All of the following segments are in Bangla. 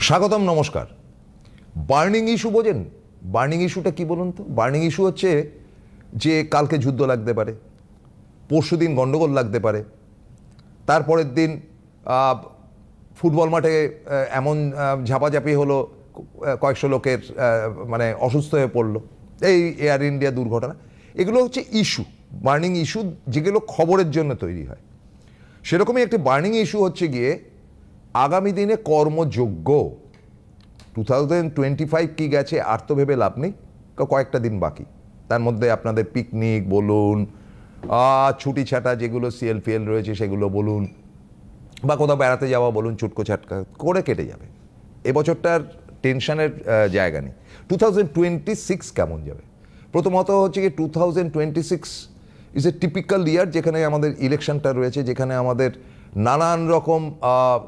স্বাগতম, নমস্কার। বার্নিং ইস্যু বোঝেন? বার্নিং ইস্যুটা কি বলুন তো? বার্নিং ইস্যু হচ্ছে যে কালকে যুদ্ধ লাগতে পারে, পরশুদিন গন্ডগোল লাগতে পারে, তারপরের দিন ফুটবল মাঠে এমন ঝাপাঝাপি হলো, কয়েকশো লোকের মানে অসুস্থ হয়ে পড়লো, এই এয়ার ইন্ডিয়া দুর্ঘটনা। এগুলো হচ্ছে ইস্যু, বার্নিং ইস্যু, যেগুলো খবরের জন্য তৈরি হয়। সেরকমই একটি বার্নিং ইস্যু হচ্ছে গিয়ে আগামী দিনে কর্মযোগ্য 2025 কি গেছে আর তো ভেবে লাভ নেই, কয়েকটা দিন বাকি। তার মধ্যে আপনাদের পিকনিক বলুন, ছুটি ছাটা যেগুলো সিএলপিএল রয়েছে সেগুলো বলুন, বা কোথাও বেড়াতে যাওয়া বলুন, চুটকো ছাটকা করে কেটে যাবে। এবছরটার টেনশনের জায়গা নেই। 2026 কেমন যাবে? প্রথমত হচ্ছে কি 2026 ইজ এ টিপিক্যাল ইয়ার, যেখানে আমাদের ইলেকশনটা রয়েছে, যেখানে আমাদের নানান রকম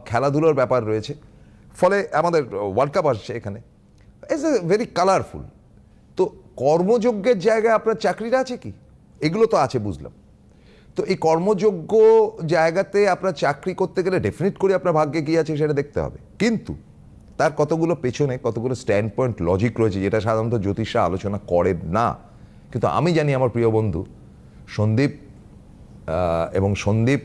খেলাধুলোর ব্যাপার রয়েছে, ফলে আমাদের ওয়ার্ল্ড কাপ আসছে এখানে। It's a very colourful. তো কর্মযোগ্যের জায়গায় আপনার চাকরিটা আছে কি? এগুলো তো আছে, বুঝলাম। তো এই কর্মযোগ্য জায়গাতে আপনার চাকরি করতে গেলে ডেফিনেট করে আপনার ভাগ্যে কী আছে সেটা দেখতে হবে, কিন্তু তার কতগুলো পেছনে কতগুলো স্ট্যান্ড পয়েন্ট লজিক রয়েছে, যেটা সাধারণত জ্যোতিষরা আলোচনা করেন না। কিন্তু আমি জানি আমার প্রিয় বন্ধু সন্দীপ এবং সন্দীপ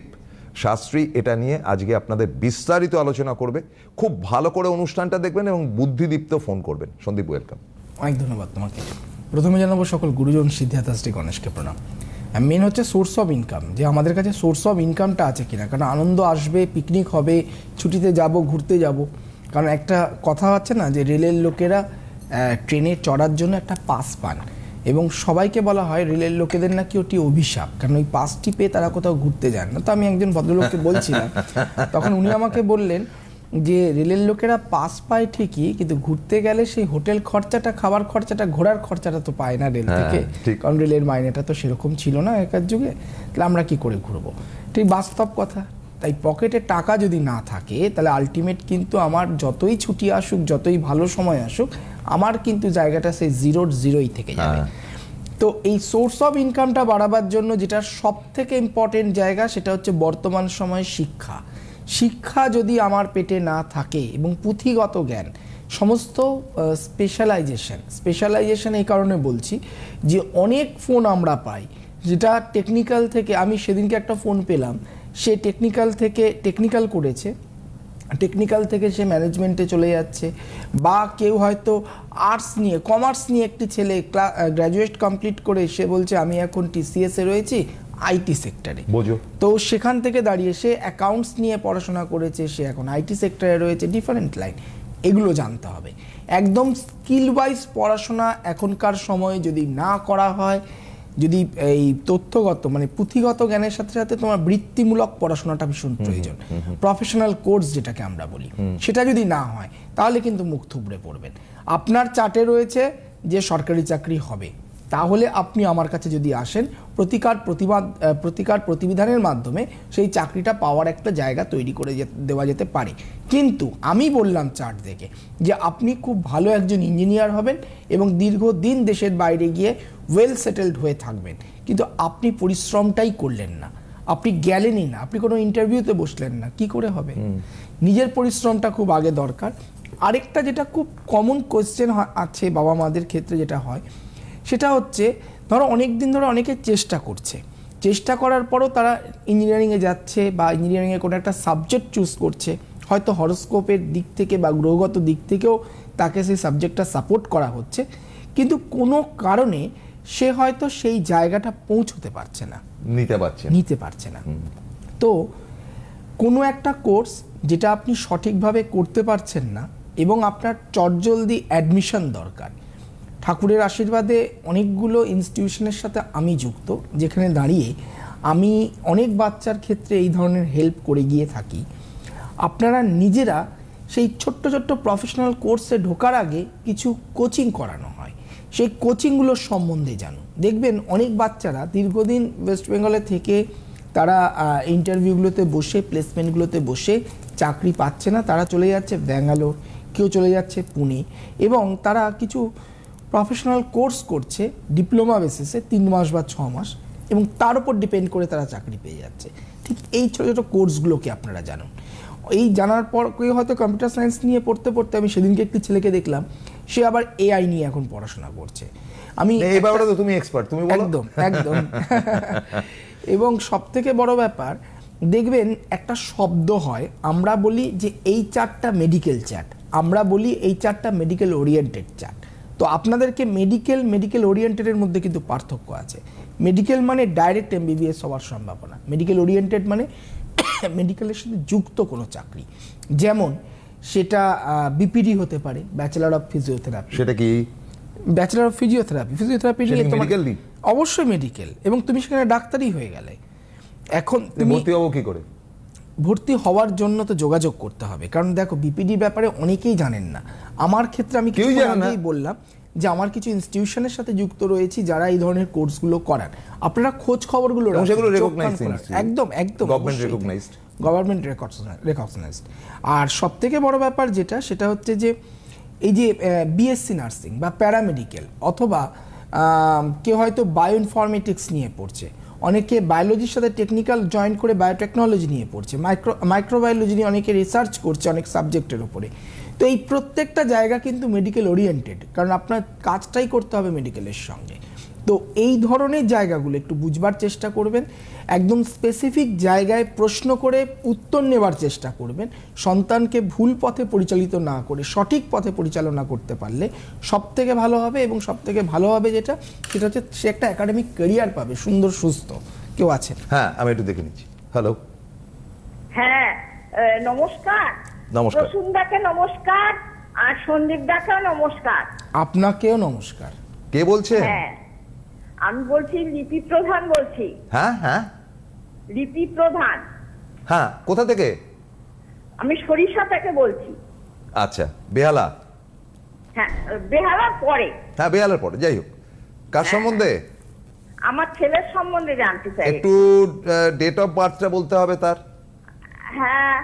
শাস্ত্রী এটা নিয়ে আজকে আপনাদের বিস্তারিত আলোচনা করবে। খুব ভালো করে অনুষ্ঠানটা দেখবেন এবং বুদ্ধিদীপ্ত ফোন করবেন। সন্দীপ, ওয়েলকাম। অনেক ধন্যবাদ তোমাকে। প্রথমে জানাবো সকল গুরুজন সিদ্ধার্থ শ্রী গণেশকে প্রণাম। মেন হচ্ছে সোর্স অফ ইনকাম, যে আমাদের কাছে সোর্স অফ ইনকামটা আছে কিনা। কারণ আনন্দ আসবে, পিকনিক হবে, ছুটিতে যাব, ঘুরতে যাব। কারণ একটা কথা আছে না, যে রেলের লোকেরা ট্রেনে চড়ার জন্য একটা পাস পান, এবং সবাইকে বলা হয় রেলের লোকেদের নাকি ওটি অভিশাপ, কারণ ওই পাসটি পেয়ে তারা কোথাও ঘুরতে যান না। তো আমি একজন ভদ্রলোককে বলছিলাম, তখন উনি আমাকে বললেন যে রেলের লোকেরা পাস পায় ঠিকই, কিন্তু ঘুরতে গেলে সেই হোটেল খরচাটা, খাবার খরচাটা, ঘোরার খরচাটা তো পায় না রেল থেকে, কারণ রেলের মাইনেটা তো সেরকম ছিল না একার যুগে। তাহলে আমরা কি করে ঘুরবো? ঠিক বাস্তব কথা। তাই পকেটে টাকা যদি না থাকে, তাহলে আলটিমেট কিন্তু আমার যতই ছুটি আসুক, যতই ভালো সময় আসুক, আমার কিন্তু জায়গাটা সেই জিরোই থেকে যাবে। তো এই সোর্স অফ ইনকামটা বাড়াবার জন্য যেটা সব থেকে ইম্পর্টেন্ট জায়গা, সেটা হচ্ছে বর্তমান সময়ে শিক্ষা। শিক্ষা যদি আমার পেটে না থাকে, এবং পুঁথিগত জ্ঞান, সমস্ত স্পেশালাইজেশন এই কারণে বলছি যে অনেক ফোন আমরা পাই যেটা টেকনিক্যাল থেকে, আমি সেদিনকে একটা ফোন পেলাম, সে টেকনিক্যাল করেছে, টেকনিক্যাল থেকে সে ম্যানেজমেন্টে চলে যাচ্ছে। বা কেউ হয়তো কমার্স নিয়ে একটি ছেলে গ্র্যাজুয়েট কমপ্লিট করে সে বলছে আমি এখন টিসিএসে রয়েছি, আইটি সেক্টরে। তো সেখান থেকে দাঁড়িয়ে সে অ্যাকাউন্টস নিয়ে পড়াশোনা করেছে, সে এখন আইটি সেক্টরে রয়েছে, ডিফারেন্ট লাইন। এগুলো জানতে হবে। একদম স্কিল ওয়াইজ পড়াশোনা এখনকার সময়ে যদি না করা হয়, যদি এই তথ্যগত মানে পুঁথিগত জ্ঞানের সাথে সাথে তোমার বৃত্তিমূলক পড়াশোনাটা ভীষণ প্রয়োজন, প্রফেশনাল কোর্স যেটাকে আমরা বলি, সেটা যদি না হয় তাহলে কিন্তু মুখ থুবড়ে পড়বেন। আপনার চার্টে রয়েছে যে সরকারি চাকরি হবে, তাহলে আপনি আমার কাছে যদি আসেন, প্রতিকার প্রতিবিধানের মাধ্যমে সেই চাকরিটা পাওয়ার একটা জায়গা তৈরি করে দেওয়া যেতে পারে। কিন্তু আমি বললাম চার্ট দেখে যে আপনি খুব ভালো একজন ইঞ্জিনিয়ার হবেন এবং দীর্ঘদিন দেশের বাইরে গিয়ে ওয়েল সেটেলড হয়ে থাকবেন, কিন্তু আপনি পরিশ্রমটাই করলেন না, আপনি গেলেনই না, আপনি কোনো ইন্টারভিউতে বসলেন না, কি করে হবে? নিজের পরিশ্রমটা খুব আগে দরকার। আরেকটা যেটা খুব কমন কোয়েশ্চেন আছে বাবা মাদের ক্ষেত্রে যেটা হয়, সেটা হচ্ছে ধরো অনেক দিন ধরে অনেকে চেষ্টা করার পরও তারা ইঞ্জিনিয়ারিংয়ে যাচ্ছে বা ইঞ্জিনিয়ারিংয়ে কোনো একটা সাবজেক্ট চুজ করছে, হয়তো হরোস্কোপের দিক থেকে বা গ্রহগত দিক থেকেও তাকে সেই সাবজেক্টটা সাপোর্ট করা হচ্ছে, কিন্তু কোনো কারণে সে হয়তো সেই জায়গাটা পৌঁছতে পারছে না, নিতে পারছে না। তো কোনো একটা কোর্স যেটা আপনি সঠিকভাবে করতে পারছেন না এবং আপনার চটজলদি অ্যাডমিশন দরকার। ঠাকুরের আশীর্বাদে অনেকগুলো ইনস্টিটিউশনের সাথে আমি যুক্ত, যেখানে দাঁড়িয়ে আমি অনেক বাচ্চার ক্ষেত্রে এই ধরনের হেল্প করে গিয়ে থাকি। আপনারা নিজেরা সেই ছোট্ট ছোট্ট প্রফেশনাল কোর্সে ঢোকার আগে কিছু কোচিং করানো হয়, সেই কোচিংগুলোর সম্বন্ধে জানুন। দেখবেন অনেক বাচ্চারা দীর্ঘদিন ওয়েস্ট বেঙ্গলে থেকে তারা ইন্টারভিউগুলোতে বসে, প্লেসমেন্টগুলোতে বসে চাকরি পাচ্ছে না, তারা চলে যাচ্ছে ব্যাঙ্গালোর, কেউ চলে যাচ্ছে পুনে, এবং তারা কিছু প্রফেশনাল কোর্স করছে ডিপ্লোমা বেসিসে 3 মাস বা 6 মাস, এবং তার উপর ডিপেন্ড করে তারা চাকরি পেয়ে যাচ্ছে। ঠিক এই ছোটো ছোটো কোর্সগুলোকে আপনারা জানুন। এই জানার পর কেউ হয়তো কম্পিউটার সায়েন্স নিয়ে পড়তে পড়তে, আমি সেদিনকে একটি ছেলেকে দেখলাম, সে আবার এআই নিয়ে এখন পড়াশোনা করছে। আমি এই ব্যাপারে তো তুমি এক্সপার্ট, তুমি বলো। একদম একদম এবং সব থেকে বড় ব্যাপার, দেখবেন একটা শব্দ হয়, আমরা বলি যে এই চার্টটা মেডিকেল চার্ট, আমরা বলি এই চার্টটা মেডিকেল ওরিয়েন্টেড চার্ট। তো আপনাদেরকে মেডিকেল ওরিয়েন্টেডের মধ্যে কিন্তু পার্থক্য আছে। মেডিকেল মানে ডাইরেক্ট এমবিবিএস হওয়ার সম্ভাবনা, মেডিকেল ওরিয়েন্টেড মানে মেডিকেলের সাথে যুক্ত কোনো চাকরি, যেমন সেটা বিপিডি হতে পারে, ব্যাচেলর অফ ফিজিওথেরাপি। সেটা কি? ব্যাচেলর অফ ফিজিওথেরাপি নিয়ে মেডিকেল দিই, অবশ্যই মেডিকেল, এবং তুমি সেখানে ডাক্তারই হয়ে গেলে। এখন তুমি ভর্তি হবো কি করে? ভর্তি হওয়ার জন্য তো যোগাযোগ করতে হবে, কারণ দেখো বিপিডি ব্যাপারে অনেকেই জানেন না। আমার ক্ষেত্রে আমি কিছুক্ষণ আগেই বললাম যে আমার কিছু ইনস্টিটিউশনের সাথে যুক্ত রয়েছি যারা এই ধরনের কোর্সগুলো করান। আপনারা খোঁজ খবরগুলো রাখুন, সেগুলো চোখ কান রেকগনাইজড খোলা। একদম একদম গভর্নমেন্ট রেকগনাইজড, গভর্নমেন্ট রেকগনাইজড। আর সব থেকে বড় ব্যাপার যেটা, সেটা হচ্ছে যে এই যে বিএসসি নার্সিং বা প্যারামেডিক্যাল, অথবা কেউ হয়তো বায়োইনফরমেটিক্স নিয়ে পড়ছে, অনেকে বায়োলজির সাথে টেকনিক্যাল জয়েন করে বায়োটেকনোলজি নিয়ে পড়ছে, মাইক্রোবায়োলজি নিয়ে অনেকে রিসার্চ করছে অনেক সাবজেক্টের উপরে। তো এই প্রত্যেকটা জায়গা কিন্তু মেডিকেল ওরিয়েন্টেড, কারণ আপনার কাজটাই করতে হবে মেডিকেলের সঙ্গে। তো এই ধরনের জায়গাগুলো একটু বুঝবার চেষ্টা করবেন, একদম স্পেসিফিক জায়গায় প্রশ্ন করে উত্তর নেবার চেষ্টা করবেন। সন্তানকে ভুল পথে পরিচালিত না করে সঠিক পথে পরিচালনা করতে পারলে সব থেকে ভালো হবে, এবং সব থেকে ভালো হবে যেটা, সেটা হচ্ছে সে একটা একাডেমিক ক্যারিয়ার পাবে, সুন্দর সুস্থ। কেউ আছে? হ্যাঁ, আমি একটু দেখে নিচ্ছি। হ্যালো। হ্যাঁ, নমস্কার। নমস্কার। প্রসূনদাকে নমস্কার, আর সন্দীপ দাকেও নমস্কার। আপনাকেও নমস্কার। কে বলছেন? হ্যাঁ, আমি বলছি, লিপি প্রধান বলছি। হ্যাঁ হ্যাঁ লিপি প্রধান। হ্যাঁ, কোথা থেকে? আমি সরিষা থেকে বলছি। আচ্ছা, বেহালা। হ্যাঁ, বেহালার পরে। হ্যাঁ, বেহালার পরে, যাই হোক। কার সম্বন্ধে? আমার ছেলের সম্বন্ধে জানতে চাই। একটু ডেট অফ বার্থটা বলতে হবে তার। হ্যাঁ,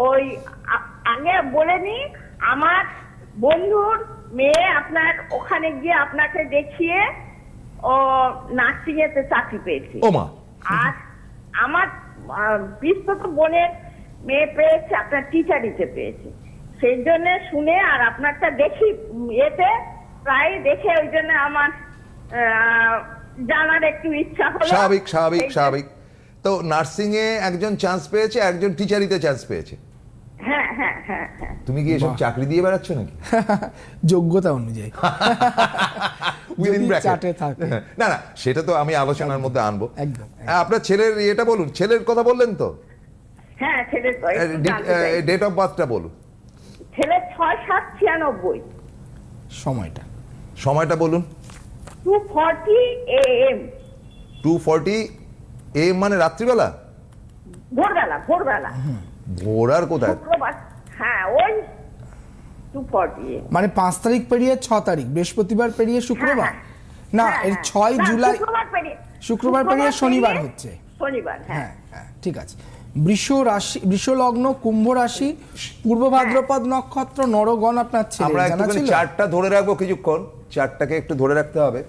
ওই আগে বলে নি, আমার বন্ধুর মেয়ে আপনার ওখানে গিয়ে আপনাকে দেখিয়ে ও নার্সিং এতে চাকরি পেয়েছে। ওমা। আর আমার বিস্তৃত বোনের মেয়ে পেয়েছে, আপনার টিচারিতে পেয়েছে। সেই জন্য শুনে আর আপনারটা দেখি এতে প্রায় দেখে, ওই জন্য আমার জানার একটু ইচ্ছা হলো। স্বাভাবিক স্বাভাবিক স্বাভাবিক। তো নার্সিং এ একজন চান্স পেয়েছে, একজন টিচারিতে চান্স পেয়েছে। হ্যাঁ হ্যাঁ হ্যাঁ হ্যাঁ। তুমি কি এসব চাকরি দিয়ে বেড়াচ্ছ নাকি? যোগ্যতা অনুযায়ী Within bracket। চার্টে থাকে। না না, সেটা তো আমি আলোচনার মধ্যে আনবো। একদম। আপনার ছেলের এটা বলুন, ছেলের কথা বললেন তো? হ্যাঁ, ছেলের ডেট অফ বার্থটা বলুন। ছেলের 6/7/96। সময়টা বলুন। 2:40 AM। 2:40 AM মানে রাত্রিবেলা? ভোরবেলা ভোরবেলা। ভোর আর কোথায়? শুক্রবার। হ্যাঁ, ওই 2:40 AM। মানে 5 তারিখ পেরিয়ে 6 তারিখ, বৃহস্পতিবার পেরিয়ে শুক্রবার। না, এর 6 জুলাই শুক্রবার পেরিয়ে শনিবার হচ্ছে। শনিবার, হ্যাঁ। হ্যাঁ হ্যাঁ, ঠিক আছে। বৃষ লগ্ন, কুম্ভ রাশি, পূর্ব ভাদ্রপদ নক্ষত্র, নরগণ আপনার ছেলে। আমরা জানা একটুখানি ছিল? চার্টটা ধরে রাখবো কিছুক্ষণ, চার্টটাকে একটু ধরে রাখতে হবে।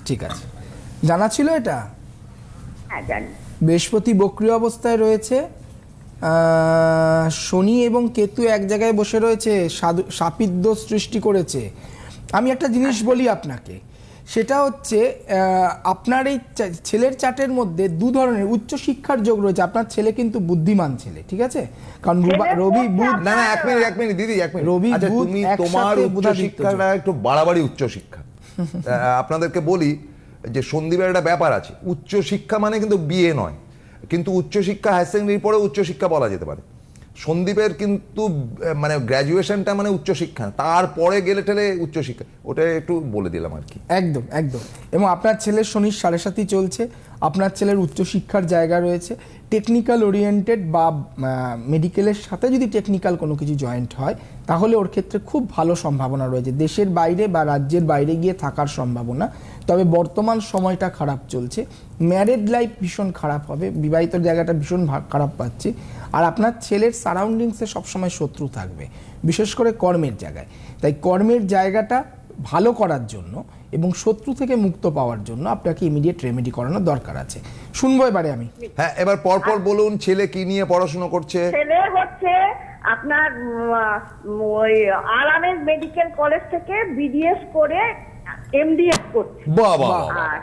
ঠিক আছে, জানা ছিল এটা? হ্যাঁ, জানি। বৃহস্পতি বক্রীয় অবস্থায় রয়েছে, শনি এবং কেতু এক জায়গায় বসে রয়েছে, সাপিদ্য সৃষ্টি করেছে। আমি একটা জিনিস বলি আপনাকে, সেটা হচ্ছে আপনার এই ছেলের চার্টের মধ্যে দু ধরনের উচ্চ শিক্ষার যোগ রয়েছে। আপনার ছেলে কিন্তু বুদ্ধিমান ছেলে, ঠিক আছে? কারণ রবি বুধ। না না, এক মিনিট দিদি, এক মিনিট। রবি আচ্ছা, বুধ তুমি একসাথে তোমার উচ্চ বুধাদিত্য শিক্ষাটা একটু বাড়াবাড়ি উচ্চ শিক্ষা। আপনাদেরকে বলি যে সন্দীপের একটা ব্যাপার আছে, উচ্চ শিক্ষা মানে কিন্তু বিয়ে নয়, কিন্তু উচ্চ শিক্ষা হায়ার সেকেন্ডারির পরে উচ্চ শিক্ষা বলা যেতে পারে। সন্দীপের কিন্তু মানে গ্র্যাজুয়েশনটা মানে উচ্চ শিক্ষা, তারপরে গেলে ঠেলে উচ্চ শিক্ষা, ওটা একটু বলে দিলাম আর কি। একদম একদম। এবং আপনার ছেলের শনির 7.5 চলছে, আপনার ছেলের উচ্চশিক্ষার জায়গা রয়েছে। টেকনিক্যাল ওরিয়েন্টেড বা মেডিকেলের সাথে যদি টেকনিক্যাল কোনো কিছু জয়েন্ট হয়, তাহলে ওর ক্ষেত্রে খুব ভালো সম্ভাবনা রয়েছে, দেশের বাইরে বা রাজ্যের বাইরে গিয়ে থাকার সম্ভাবনা। তবে বর্তমান সময়টা খারাপ চলছে, ম্যারেড লাইফ ভীষণ খারাপ হবে, বিবাহিত জায়গাটা ভীষণ খারাপ পাচ্ছি। আর আপনার ছেলের সারাউন্ডিংসে সবসময় শত্রু থাকবে, বিশেষ করে কর্মের জায়গায়। তাই কর্মের জায়গাটা ভালো করার জন্য এবং শত্রু থেকে মুক্ত পাওয়ার জন্য আপনাকে ইমিডিয়েট রেমেডি করানোর দরকার আছে। শুনবো এবারে আমি। হ্যাঁ, এবার পরপর বলুন ছেলে কি নিয়ে পড়াশোনা করছে। ছেলে হচ্ছে আপনার ওই আরামের মেডিকেল কলেজ থেকে বিডিএস করে এমডিএস করছে। বাবা আর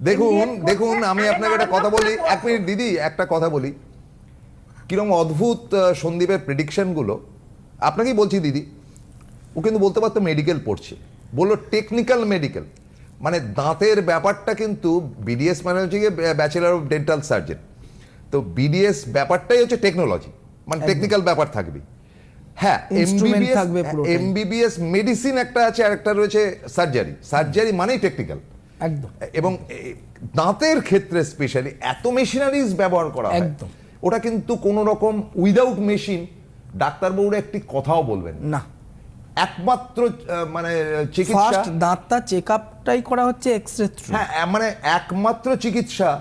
দেখুন MBA দেখুন করছে, আমি আপনাকে একটা কথা বলি, এক মিনিট দিদি, একটা কথা বলি, কিরকম অদ্ভুত সন্দীপের প্রেডিকশন গুলো। আপনাকেই বলছি দিদি, ও কিন্তু বলতে পারতো মেডিকেল পড়ছে, বললো টেকনিক্যাল মেডিকেল, মানে দাঁতের ব্যাপারটা কিন্তু বিডিএস মানে হচ্ছে গিয়ে ব্যাচেলার অফ ডেন্টাল সার্জন, তো বিডিএস ব্যাপারটাই হচ্ছে টেকনোলজি, মানে টেকনিক্যাল ব্যাপার থাকবে। হ্যাঁ, Instrument থাকবে পুরোটাই। এমবিবিএস মেডিসিন একটা আছে, আর একটা রয়েছে সার্জারি। সার্জারি মানেই টেকনিক্যাল একদম এবং দাঁতের ক্ষেত্রে স্পেশালি এত মেশিনারিজ ব্যবহার করা হয়, একদম। ওটা কিন্তু কোনো রকম উইদাউট মেশিন ডাক্তারবাবুরা একটি কথাও বলবেন না, একমাত্র মানে চিকিৎসা, ফার্স্ট দাঁতটা চেক আপটাই করা হচ্ছে এক্সরে থ্রু। হ্যাঁ মানে একমাত্র চিকিৎসা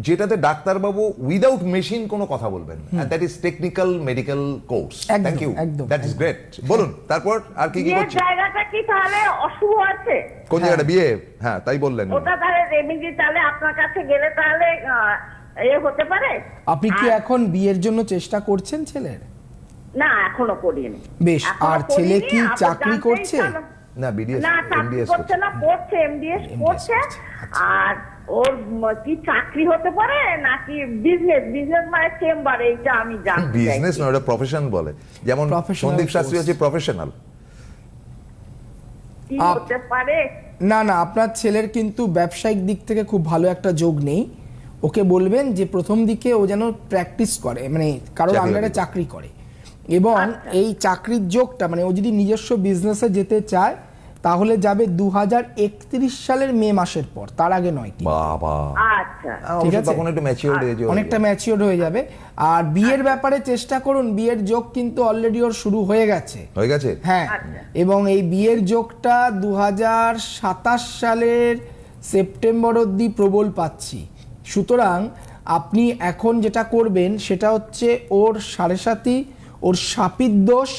যেটাতে ডাক্তারবাবু উইদাউট মেশিন কোনো কথা বলবেন না, that is technical medical course. একদম, থ্যাংক ইউ, একদম, দ্যাট ইজ গ্রেট। বলুন তারপর আর কি কি বিয়ের করছে। জায়গাটা কি তাহলে অশুভ আছে? কোন জায়গাটা বিয়ে? হ্যাঁ তাই বললেন। ওটা তাহলে রেমেডি তাহলে আপনার কাছে গেলে তাহলে এ হতে পারে। আপনি কি এখন বিয়ের জন্য চেষ্টা করছেন ছেলের? না, এখনো করিনি। বেশ, এখনো আর ছেলে করিনি, কি আবার চাকরি জানতে করছে? ইচ্ছা হলো। না বিডিএস না, চাকরি এমবিএস করছে না, পড়ছে এমডিএস করছে। আর ওর কি চাকরি হতে পারে নাকি বিজনেস? বিজনেস মানে চেম্বার, এইটা আমি জানতে চাই। বিজনেস নয়, ওটা প্রফেশন বলে, যেমন Professional সন্দীপ শাস্ত্রী course। হচ্ছে প্রফেশনাল। কি হতে পারে? না না, আপনার ছেলের কিন্তু ব্যবসায়িক দিক থেকে খুব ভালো একটা যোগ নেই। ওকে বলবেন যে প্রথম দিকে ও যেন প্র্যাকটিস করে, মানে কারোর চাকরি আন্ডারে বাকরি। চাকরি করে, এবং এই চাকরির যোগটা মানে ও যদি নিজস্ব বিজনেসে যেতে চায় তাহলে যাবে 2031 সালের মে মাসের পর, তার আগে নয়। কি বাবা, আচ্ছা, ঠিক আছে। তখন একটু ম্যাচিওর এজ অনেকটা ম্যাচিওর হয়ে যাবে। আর বিয়ের ব্যাপারে চেষ্টা করুন, বিয়ের যোগ কিন্তু অলরেডি ওর শুরু হয়ে গেছে। হয়ে গেছে। হ্যাঁ, আচ্ছা। এবং এই বিয়ের যোগটা 2027 সালের সেপ্টেম্বর অবধি প্রবল পাচ্ছি। সুতরাং আপনি এখন যেটা করবেন সেটা হচ্ছে ওর সাড়ে সাথী, ওর শাপিত দোষ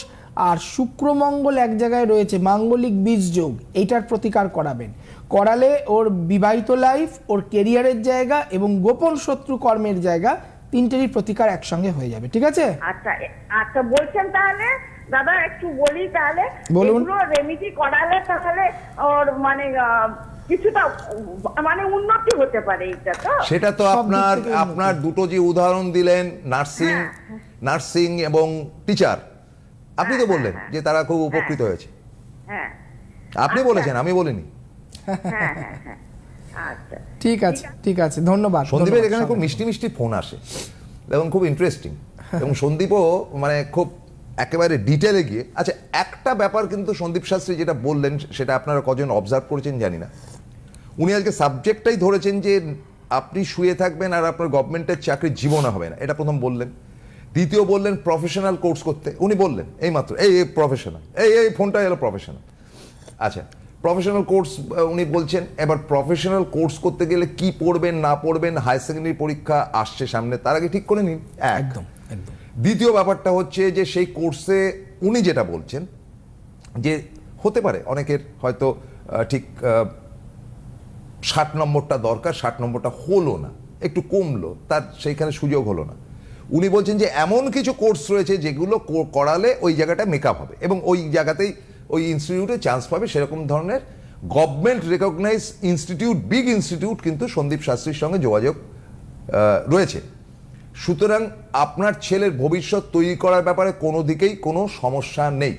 আর শুক্র মঙ্গল এক জায়গায় রয়েছে, মাঙ্গলিক বীজ যোগ, এইটার প্রতিকার করাবেন। করালে ওর বিবাহিত লাইফ, ওর কেরিয়ারের জায়গা এবং গোপন শত্রু কর্মের জায়গা, তিনটেরই প্রতিকার একসঙ্গে হয়ে যাবে। ঠিক আছে? আচ্ছা, আচ্ছা বলছেন তাহলে দাদা, একটু বলি তাহলে। বলুন। এগুলো রেমেডি করালে তাহলে ওর মানে কিছুটা মানে উন্নতি হতে পারে, এটা তো? সেটা তো সব দিক আপনার থেকে উন্নতি। আপনার দুটো যে উদাহরণ দিলেন, নার্সিং নার্সিং এবং টিচার, আপনি তো বললেন যে তারা খুব উপকৃত হয়েছে। হ্যাঁ আপনি বলেছেন, আমি বলিনি। হ্যাঁ হ্যাঁ হ্যাঁ, আচ্ছা। ঠিক আছে, ঠিক আছে, ধন্যবাদ। সন্দীপের ধন্যবাদ, এখানে খুব স্বাগত। মিষ্টি মিষ্টি ফোন আসে এবং খুব ইন্টারেস্টিং, এবং সন্দীপও মানে খুব একেবারে ডিটেলে গিয়ে। আচ্ছা, একটা ব্যাপার কিন্তু সন্দীপ শাস্ত্রী যেটা বললেন সেটা আপনারা কজন অবজার্ভ করেছেন জানি না, উনি আজকে সাবজেক্টটাই ধরেছেন যে আপনি শুয়ে থাকবেন আর আপনার গভর্নমেন্টের চাকরি জীবনে হবে না, এটা প্রথম বললেন। দ্বিতীয় বললেন প্রফেশনাল কোর্স করতে, উনি বললেন এইমাত্র এই প্রফেশনাল, এই ফোনটা এলো প্রফেশনাল। আচ্ছা, প্রফেশনাল কোর্স উনি বলছেন। এবার প্রফেশনাল কোর্স করতে গেলে কি পড়বেন না পড়বেন, হায়ার সেকেন্ডারি পরীক্ষা আসছে সামনে, তার আগে ঠিক করে নিন। একদম একদম। দ্বিতীয় ব্যাপারটা হচ্ছে যে সেই কোর্সে উনি যেটা বলছেন যে হতে পারে অনেকের হয়তো ঠিক 60 নম্বরটা দরকার, 60 নম্বরটা হলো না, একটু কমলো, তার সেইখানে সুযোগ হলো না। উনি বলছেন যে এমন কিছু কোর্স রয়েছে যেগুলো করালে ওই জায়গাটা মেকআপ হবে এবং ওই জায়গাতেই ওই ইনস্টিটিউটে চান্স পাবে। সেরকম ধরনের government recognise institute, big institute কিন্তু সন্দীপ শাস্ত্রীর সঙ্গে যোগাযোগ রয়েছে। সুতরাং আপনার ছেলের ভবিষ্যৎ তৈরি করার ব্যাপারে কোনো দিকেই কোনো সমস্যা নেই।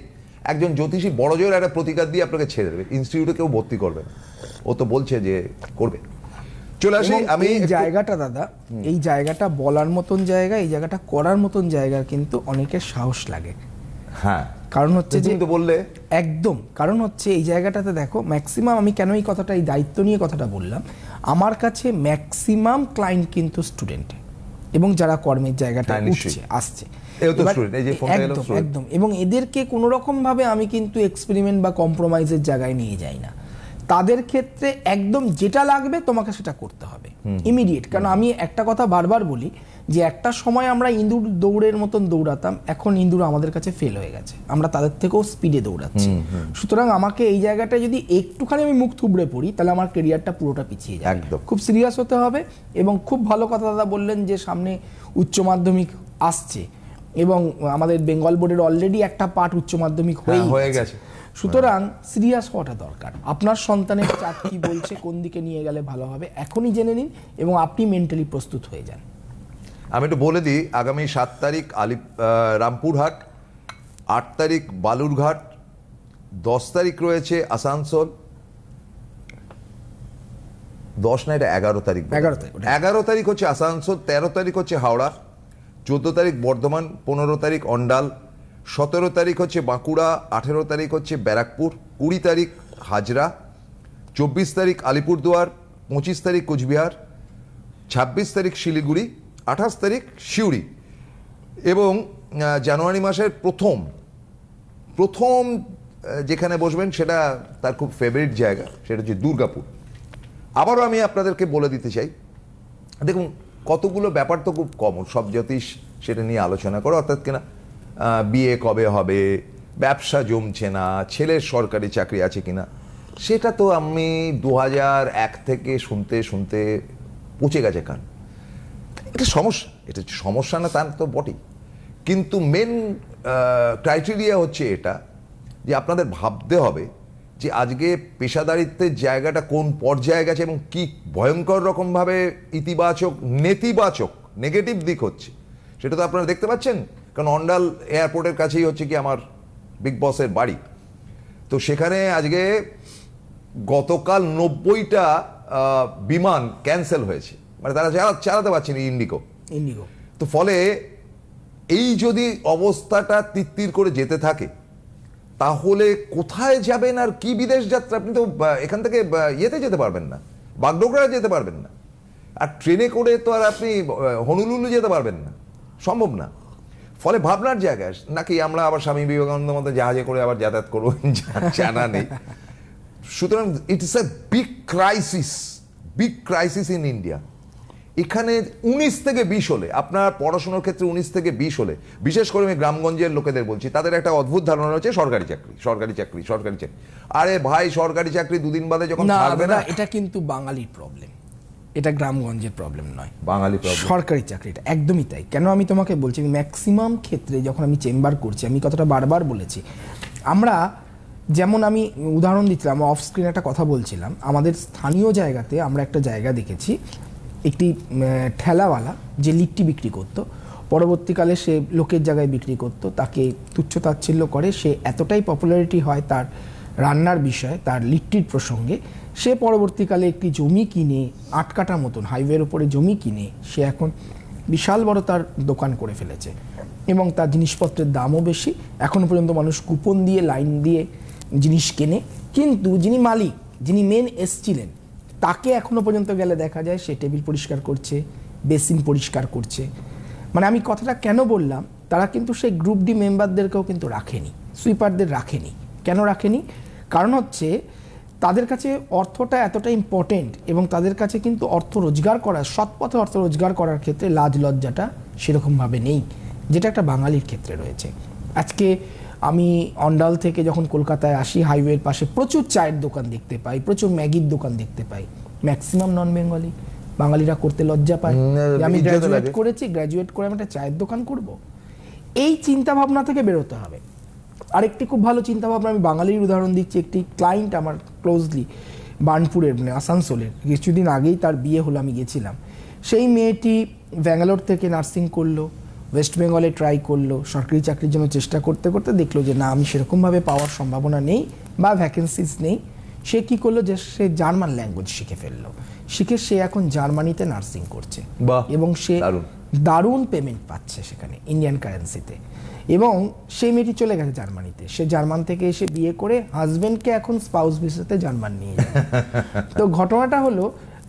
একজন জ্যোতিষী বড় জোর একটা প্রতিকার দিয়ে আপনাকে ছেড়ে দেবে, ইনস্টিটিউটে কেউ ভর্তি করবে না, ও তো বলছে যে করবে। চলে আসি এবং আমি এই জায়গাটা দাদা, এই জায়গাটা বলার মতন জায়গা, এই জায়গাটা করার মতন জায়গা, কিন্তু অনেকের সাহস লাগে। হ্যাঁ, কারণ হচ্ছে যে তুমি তো বললে একদম, কারণ হচ্ছে এই জায়গাটাতে দেখো ম্যাক্সিমাম, আমি কেন এই কথাটা, এই দায়িত্ব নিয়ে কথাটা বললাম, আমার কাছে ম্যাক্সিমাম ক্লায়েন্ট কিন্তু স্টুডেন্ট, এবং যারা কর্মের জায়গাটা হ্যাঁ, নিশ্চয়ই। উঠছে আসছে, এও তো এবার student, এই যে ফোনটা এলো একদম student। একদম, এবং এদেরকে কোনো রকম ভাবে আমি কিন্তু এক্সপেরিমেন্ট বা কম্প্রোমাইজের জায়গায় নিয়ে যাই না। তাদের ক্ষেত্রে একদম যেটা লাগবে তোমাকে সেটা করতে হবে ইমিডিয়েট। কারণ আমি একটা কথা বারবার বলি যে একটা সময় আমরা ইঁদুর দৌড়ের মতন দৌড়াতাম, এখন ইঁদুর আমাদের কাছে ফেল হয়ে গেছে, আমরা তাদের থেকেও স্পিডে দৌড়াচ্ছি। সুতরাং আমাকে এই জায়গাটায় যদি একটুখানি আমি মুখ থুবড়ে পড়ি তাহলে আমার কেরিয়ারটা পুরোটা পিছিয়ে যায়। একদম। খুব সিরিয়াস হতে হবে। এবং খুব ভালো কথা দাদা বললেন যে সামনে উচ্চ মাধ্যমিক আসছে এবং আমাদের বেঙ্গল বোর্ডের অলরেডি একটা পার্ট উচ্চ মাধ্যমিক হয়ে গেছে। সুতরাং সিরিয়াস হওয়াটা দরকার। আপনার সন্তানের চাপ কি বলছে, কোন দিকে নিয়ে গেলে ভালো হবে এখনই জেনে নিন এবং আপনি মেন্টালি প্রস্তুত হয়ে যান। আমি একটু বলে দিই, আগামী 7 তারিখ রামপুরহাট, 8 তারিখ বালুরঘাট, 10 তারিখ রয়েছে আসানসোল, 10 না এটা 11 তারিখ, 11 তারিখ হচ্ছে আসানসোল, 13 তারিখ হচ্ছে হাওড়া, 14 তারিখ বর্ধমান, 15 তারিখ অন্ডাল, 17 তারিখ হচ্ছে বাঁকুড়া, 18 তারিখ হচ্ছে ব্যারাকপুর, 20 তারিখ হাজরা, 24 তারিখ আলিপুরদুয়ার, 25 তারিখ কোচবিহার, 26 তারিখ শিলিগুড়ি, 28 তারিখ সিউড়ি এবং জানুয়ারি মাসের প্রথম যেখানে বসবেন সেটা তার খুব ফেভারিট জায়গা, সেটা হচ্ছে দুর্গাপুর। আবারও আমি আপনাদেরকে বলে দিতে চাই, দেখুন কতগুলো ব্যাপার তো খুব কমন, সব জ্যোতিষ সেটা নিয়ে আলোচনা করে, অর্থাৎ কিনা বিয়ে কবে হবে, ব্যবসা জমছে না, ছেলের সরকারি চাকরি আছে কিনা, সেটা তো আমি 2001 থেকে শুনতে শুনতে পচে গেছে কান। এটা সমস্যা, এটা সমস্যা না তা তো বটেই, কিন্তু মেন ক্রাইটেরিয়া হচ্ছে এটা যে আপনাদের ভাবতে হবে যে আজকে পেশাদারিত্বের জায়গাটা কোন পর্যায়ে গেছে এবং কি ভয়ঙ্কর রকমভাবে ইতিবাচক নেতিবাচক নেগেটিভ দিক হচ্ছে সেটা তো আপনারা দেখতে পাচ্ছেন। কারণ অন্ডাল এয়ারপোর্টের কাছেই হচ্ছে কি আমার বিগ বসের বাড়ি, তো সেখানে আজকে গতকাল 90টা বিমান ক্যান্সেল হয়েছে, মানে তারা চালাতে পারছেন ইন্ডিগো। তো ফলে এই যদি অবস্থাটা তিত্তির করে যেতে থাকে তাহলে কোথায় যাবেন আর কি বিদেশ যাত্রা, আপনি তো এখান থেকে ইয়েতে যেতে পারবেন না, বাগডোগরা যেতে পারবেন না, আর ট্রেনে করে তো আর আপনি হনুলুলু যেতে পারবেন না, সম্ভব না। ফলে ভাবনার জায়গায় নাকি আমরা আবার স্বামী বিবেকানন্দের মতো জাহাজে করে আবার যাতায়াত করবো জানা নেই। সুতরাং it's a big crisis in India. এখানে 19 থেকে 20 হলে, আপনার পড়াশোনার ক্ষেত্রে 19 থেকে 20 হলে, বিশেষ করে আমি গ্রামগঞ্জের লোকেদের বলছি, তাদের একটা অদ্ভুত ধারণা হচ্ছে সরকারি চাকরি। আরে ভাই, সরকারি চাকরি দুদিন বাদে যখন থাকবে না, এটা কিন্তু বাঙালির প্রবলেম, এটা গ্রামগঞ্জের প্রবলেম নয়, বাঙালি প্রবলেম। সরকারি চাকরিটা একদমই তাই। কেন আমি তোমাকে বলছি, ম্যাক্সিমাম ক্ষেত্রে যখন আমি চেম্বার করছি, আমি কথাটা বারবার বলেছি, আমরা যেমন আমি উদাহরণ দিচ্ছিলাম, অফ স্ক্রিন একটা কথা বলছিলাম, আমাদের স্থানীয় জায়গাতে আমরা একটা জায়গা দেখেছি, একটি ঠেলাওয়ালা যে লিট্টি বিক্রি করতো, পরবর্তীকালে সে লোকের জায়গায় বিক্রি করতো, তাকে তুচ্ছ-তাচ্ছিল্য করে, সে এতটাই পপুলারিটি হয় তার রান্নার বিষয়ে, তার লিট্টির প্রসঙ্গে, সে পরবর্তীকালে একটি জমি কিনে, 8 কাঠা মতন হাইওয়ের উপরে জমি কিনে সে এখন বিশাল বড় তার দোকান করে ফেলেছে এবং তার জিনিসপত্রের দামও বেশি। এখনও পর্যন্ত মানুষ কুপন দিয়ে, লাইন দিয়ে জিনিস কেনে, কিন্তু যিনি মালিক, যিনি মেন এসছিলেন, তাকে এখনো পর্যন্ত গেলে দেখা যায় সে টেবিল পরিষ্কার করছে, বেসিন পরিষ্কার করছে। মানে আমি কথাটা কেন বললাম, তারা কিন্তু সেই গ্রুপ ডি মেম্বারদেরকেও কিন্তু রাখেনি, সুইপারদের রাখেনি। কেন রাখেনি? কারণ হচ্ছে তাদের কাছে অর্থটা এতটা ইম্পর্টেন্ট এবং তাদের কাছে কিন্তু অর্থ রোজগার করার, সৎ পথে অর্থ রোজগার করার ক্ষেত্রে লাজ লজ্জাটা সেরকমভাবে নেই, যেটা একটা বাঙালির ক্ষেত্রে রয়েছে। আজকে আমি অন্ডাল থেকে যখন কলকাতায় আসি, হাইওয়ের পাশে প্রচুর চায়ের দোকান দেখতে পাই, প্রচুর ম্যাগির দোকান দেখতে পাই, ম্যাক্সিমাম নন বেঙ্গলি। বাঙালিরা করতে লজ্জা পায়, আমি গ্র্যাজুয়েট করে আমি একটা চায়ের দোকান করব। এই চিন্তা ভাবনা থেকে বেরোতে হবে। আরেকটি খুব ভালো চিন্তা ভাবনা, আমি বাঙালির উদাহরণ দিচ্ছি, একটি ক্লায়েন্ট আমার ক্লোজলি বার্নপুরের, মানে আসানসোলের, কিছুদিন আগেই তার বিয়ে হলো, আমি গেছিলাম। সেই মেয়েটি ব্যাঙ্গালোর থেকে নার্সিং করলো, ওয়েস্ট বেঙ্গলে ট্রাই করলো, সরকারি চাকরির জন্য চেষ্টা করতে করতে দেখলো যে না, আমি সেরকমভাবে পাওয়ার সম্ভাবনা নেই বা ভ্যাকেন্সিস নেই। সে কি করলো, যে সে জার্মান ল্যাঙ্গুয়েজ শিখে ফেললো, শিখে সে এখন জার্মানিতে নার্সিং করছে এবং সে দারুণ পেমেন্ট পাচ্ছে সেখানে ইন্ডিয়ান কারেন্সিতে। এবং সেই মেয়েটি চলে গেছে জার্মানিতে, সে জার্মান থেকে এসে বিয়ে করে হাজবেন্ডকে এখন স্পাউস ভিসাতে জার্মান নিয়ে যায়। তো ঘটনাটা হলো,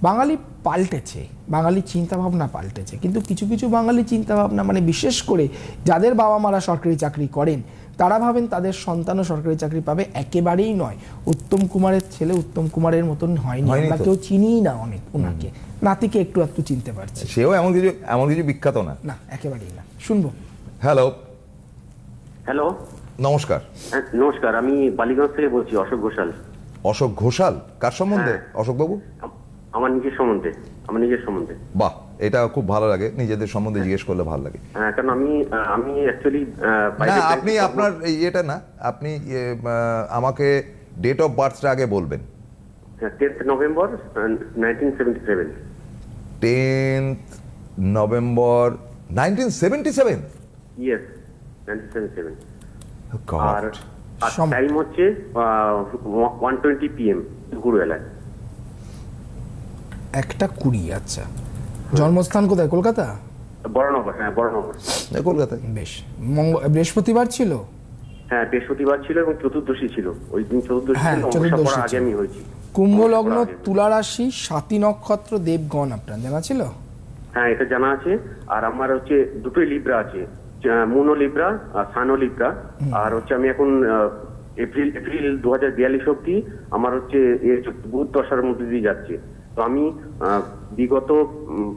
বাঙালি পাল্টেছে, বাঙালি চিন্তাভাবনা পাল্টেছে, কিন্তু কিছু কিছু বাঙালি চিন্তাভাবনা, মানে বিশেষ করে যাদের বাবা মারা সরকারি চাকরি করেন, তারা ভাবেন তাদের সন্তানও সরকারি চাকরি পাবে। একেবারেই নয়। উত্তম কুমারের ছেলে উত্তম কুমারের মতন হয়নি, আমরা কেউ চিনিই না অনেক ওনাকে, নাতিকে একটু একটু চিনতে পারছি। সেও এমন কিছু বিখ্যাত না। না, একেবারেই না। শুনবো। হ্যালো, হ্যালো, নমস্কার। নমস্কার, আমি বালিগঞ্জ থেকে বলছি, অশোক ঘোষাল। অশোক ঘোষাল, কার সম্বন্ধে অশোক বাবু? আমার নিজের সম্বন্ধে। বাহ, এটা খুব ভালো লাগে, নিজেদের সম্বন্ধে জিজ্ঞেস করলে ভালো লাগে। হ্যাঁ, কারণ আমি অ্যাকচুয়ালি না, আপনি আপনার এটা না, আপনি আমাকে ডেট অফ বার্থটা আগে বলবেন। 10th November 1977। 10th November 1977। Yes, 1977। আর সময়। টাইম হচ্ছে 1:20 PM দুপুরবেলায়। 1:20। আচ্ছা, জন্মস্থান কোথায়? কলকাতা? বড়নগর। হ্যাঁ, বড়নগর। কলকাতায়। বেশ। বৃহস্পতিবার ছিল? হ্যাঁ, বৃহস্পতিবার ছিল এবং চতুর্দশী ছিল। ওই দিন চতুর্দশী হ্যাঁ, ছিল, চতুর্দশী অমাবস্যা পড়ার আগে ছিল। আমি হয়েছি। কুম্ভ লগ্ন, অমাবস্যা পড়ার আগে। তুলা রাশি, স্বাতী নক্ষত্র, দেবগণ, আপনার জানা ছিল? হ্যাঁ, এটা জানা আছে। আর আমার হচ্ছে দুটোই লিব্রা আছে, মুনো লিব্রা আর সানো লিব্রা। আর হচ্ছে আমি এখন এপ্রিল 2042 অব্দি আমার হচ্ছে বুধ দশার মধ্যে দিয়ে যাচ্ছে। তো আমি বিগত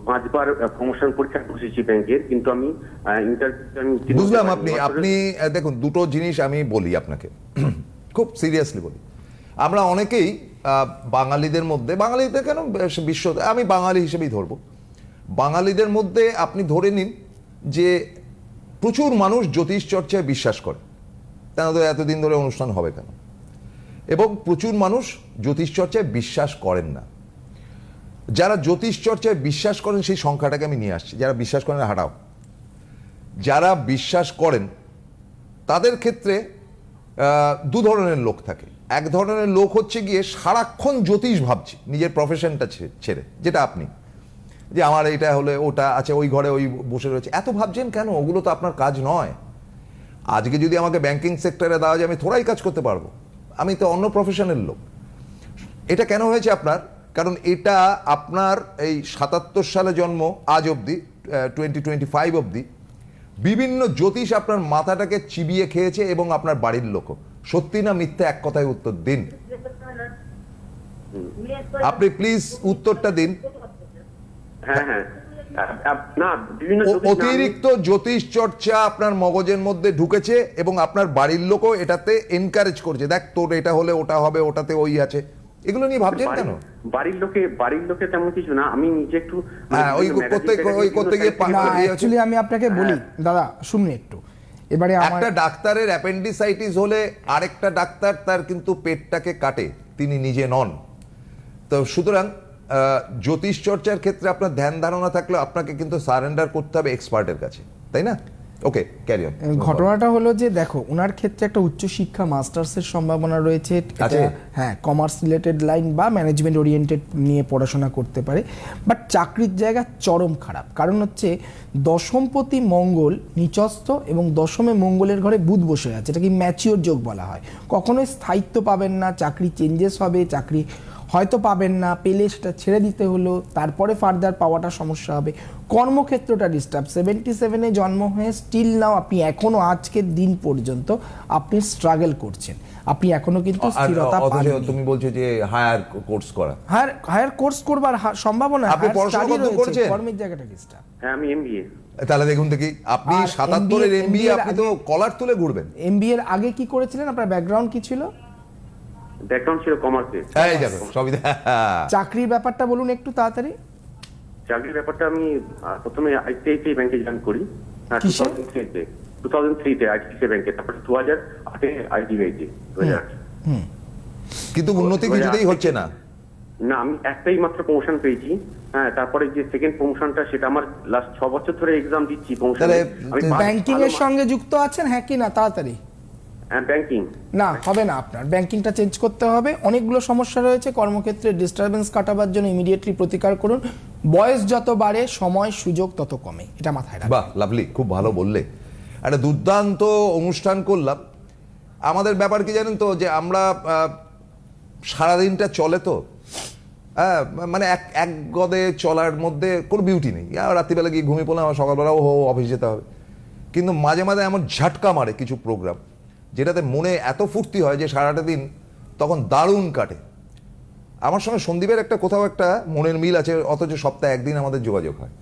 5 বার প্রমোশন পরীক্ষা বসেছি ব্যাংকের, কিন্তু আমি বুঝলাম। আপনি দেখুন, দুটো জিনিস আমি বলি আপনাকে, খুব সিরিয়াসলি বলি। আমরা অনেকেই বাঙালিদের মধ্যে, বাঙালিদের কেন, বিশ্ব, আমি বাঙালি হিসেবেই ধরবো, বাঙালিদের মধ্যে আপনি ধরে নিন যে প্রচুর মানুষ জ্যোতিষ চর্চায় বিশ্বাস করে, কেন তো এতদিন ধরে অনুষ্ঠান হবে কেন, এবং প্রচুর মানুষ জ্যোতিষ চর্চায় বিশ্বাস করেন না। যারা জ্যোতিষ চর্চায় বিশ্বাস করেন সেই সংখ্যাটাকে আমি নিয়ে আসছি, যারা বিশ্বাস করেন হাঁটাও। যারা বিশ্বাস করেন তাদের ক্ষেত্রে দু ধরনের লোক থাকে। এক ধরনের লোক হচ্ছে গিয়ে সারাক্ষণ জ্যোতিষ ভাবছে নিজের প্রফেশনটা ছেড়ে, যেটা আপনি, যে আমার এটা হলে ওটা আছে, ওই ঘরে ওই বসে রয়েছে, এত ভাবছেন কেন? ওগুলো তো আপনার কাজ নয়। আজকে যদি আমাকে ব্যাংকিং সেক্টরে দেওয়া যায়, আমি থোড়াই কাজ করতে পারবো, আমি তো অন্য প্রফেশনের লোক। এটা কেন হয়েছে আপনার? কারণ এটা আপনার এই 77 সালে জন্ম, আজ অবধি 2025 অবধি বিভিন্ন জ্যোতিষ আপনার মাথাটাকে চিবিয়ে খেয়েছে, এবং আপনার বাড়ির লোকও। সত্যি না মিথ্যা, এক কথায় উত্তর দিন। আপনি প্লিজ উত্তরটা দিন। হ্যাঁ, হ্যাঁ, না, বিভিন্ন অতিরিক্ত জ্যোতিষ চর্চা আপনার মগজের মধ্যে ঢুকেছে, এবং আপনার বাড়ির লোকও এটাতে এনকারেজ করছে, দেখ তোর এটা হলে ওটা হবে, ওটাতে ওই আছে, এগুলো নিয়ে ভাবছেন কেন? বাড়ির লোকে তেমন কিছু না, আমি নিজে একটু হ্যাঁ, ওই করতে গিয়ে না, অ্যাকচুয়ালি আমি আপনাকে বলি দাদা, শুনুন একটু। এবারে একটা ডাক্তারের অ্যাপেন্ডিসাইটিস হলে আরেকটা ডাক্তার তার কিন্তু পেটটাকে কাটে, তিনি নিজে নন। তো সুতরাং জ্যোতিষ চর্চার ক্ষেত্রে আপনার ধ্যান ধারণা থাকলে আপনাকে কিন্তু সারেন্ডার করতে হবে এক্সপার্টের কাছে, তাই না? ওকে, ক্যারি অন। ঘটনাটা হলো যে দেখো, ওনার ক্ষেত্রে একটা উচ্চশিক্ষা মাস্টার্সের সম্ভাবনা রয়েছে। আছে? হ্যাঁ, কমার্স রিলেটেড লাইন বা ম্যানেজমেন্ট ওরিয়েন্টেড নিয়ে পড়াশোনা করতে পারে, বাট চাকরির জায়গা চরম খারাপ। কারণ হচ্ছে দশমপতি মঙ্গল নিচস্থ, এবং দশমে মঙ্গলের ঘরে বুধ বসে আছে, এটাকে ম্যাচিওর যোগ বলা হয়। কখনোই স্থায়িত্ব পাবেন না, চাকরি চেঞ্জেস হবে, চাকরি হয়তো পাবেন না, পেলে সেটা ছেড়ে দিতে হলো, তারপরে ফার্দার পাওয়াটা সমস্যা হবে। কর্মক্ষেত্রটা ডিস্টার্ব। 77-এ জন্ম হয়ে স্টিল নাও আপনি এখনো আজকের দিন পর্যন্ত আপনি স্ট্রাগল করছেন, আপনি এখনো কিন্তু স্থিরতা পাননি। তুমি বলছো যে হায়ার কোর্স করা, হায়ার কোর্স করবার সম্ভাবনা, আপনি পড়াশোনা কত করেছেন? কর্মের জায়গাটা ডিস্টার্ব। হ্যাঁ, আমি এমবিএ। তাহলে দেখুন দেখি, আপনি 77-এর এমবিএ, আপনি তো কলার তুলে ঘুরবেন। এমবিএ এর আগে কি করেছিলেন? আপনার ব্যাকগ্রাউন্ড কি ছিল? ব্যাকগ্রাউন্ড ছিল কমার্সে। এই দেখো সবই। চাকরির ব্যাপারটা বলুন একটু তাড়াতাড়ি। চাকরির ব্যাপারটা আমি প্রথমে আইসিআইসিআই ব্যাংকে জয়েন করি, কিসে? 2003-তে আইসিআইসিআই ব্যাংকে, তারপরে 2008-এ আইডিবিআইতে। কিন্তু উন্নতি কিছুতেই হচ্ছে না। না, আমি একটাই মাত্র প্রমোশন পেয়েছি। হ্যাঁ, তারপরে যে সেকেন্ড প্রমোশনটা, সেটা আমার লাস্ট 6 বছর ধরে এক্সাম দিচ্ছি প্রমোশন। ব্যাংকিং এর সঙ্গে যুক্ত আছেন? হ্যাঁ কি না, তাড়াতাড়ি। হ্যাঁ, ব্যাংকিং। না, হবে না, আপনার ব্যাংকিংটা চেঞ্জ করতে হবে। অনেকগুলো সমস্যা রয়েছে কর্মক্ষেত্রে, ডিস্টারবেন্স কাটাবার জন্য ইমিডিয়েটলি প্রতিকার করুন। বয়স যত বাড়ে, সময় সুযোগ তত কমে, এটা মাথায় রাখবেন। বাহ, লাভলি, খুব ভালো বললে। একটা দুর্দান্ত অনুষ্ঠান করলাম। আমাদের ব্যাপার কি জানেন তো, যে আমরা সারাদিনটা চলে তো, মানে এক গদে চলার মধ্যে কোনো বিউটি নেই। রাত্রিবেলা গিয়ে ঘুমিয়ে পড়লাম, আমার সকালবেলাও অফিস যেতে হবে। কিন্তু মাঝে মাঝে এমন ঝাটকা মারে কিছু প্রোগ্রাম, যেটাতে মনে এত ফুর্তি হয় যে সারাটা দিন তখন দারুণ কাটে। আমার সঙ্গে সন্দীপের একটা কোথাও একটা মনের মিল আছে, অথচ সপ্তাহে একদিন আমাদের যোগাযোগ হয়।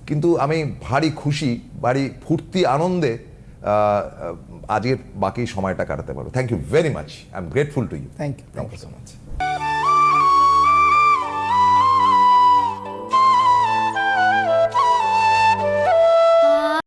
কিন্তু আমি ভারী খুশি, ভারী ফুর্তি আনন্দে আজকের বাকি সময়টা কাটাতে পারবো। Thank you very much, I am grateful to you. Thank you so much.